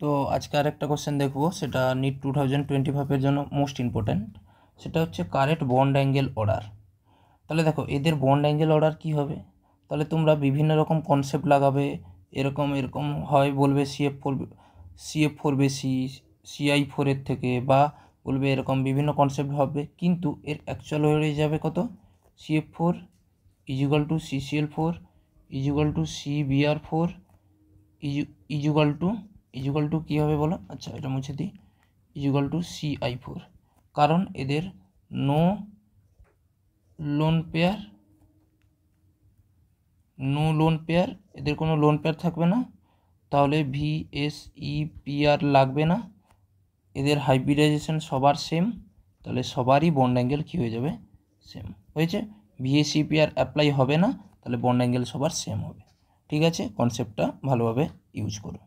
তো আজকে আরেকটা কোশ্চেন দেখবো, সেটা নিট 2025 জন্য মোস্ট ইম্পর্ট্যান্ট। সেটা হচ্ছে কারেক্ট বন্ড অ্যাঙ্গেল অর্ডার। তাহলে দেখো এদের বন্ড অ্যাঙ্গেল অর্ডার কী হবে, তাহলে তোমরা বিভিন্ন রকম কনসেপ্ট লাগাবে। এরকম এরকম হয়, বলবে CF4 বেশি CI4 থেকে, বা বলবে এরকম বিভিন্ন কনসেপ্ট হবে, কিন্তু এর অ্যাকচুয়াল হয়ে যাবে কত, CF4 = CCl4 = CBr4 ইজুগাল টু কী হবে বলো, আচ্ছা এটা মুছে দিই, CI4। কারণ এদের নো লোন পেয়ার, এদের কোনো লোন পেয়ার থাকবে না, তাহলে VSEPR লাগবে না। এদের হাইব্রিডাইজেশন সবার সেম, তাহলে সবারই বন্ড অ্যাঙ্গেল কী হয়ে যাবে, সেম হয়েছে। VSEPR অ্যাপ্লাই হবে না, তাহলে বন্ড অ্যাঙ্গেল সবার সেম হবে। ঠিক আছে, কনসেপ্টটা ভালোভাবে ইউজ করো।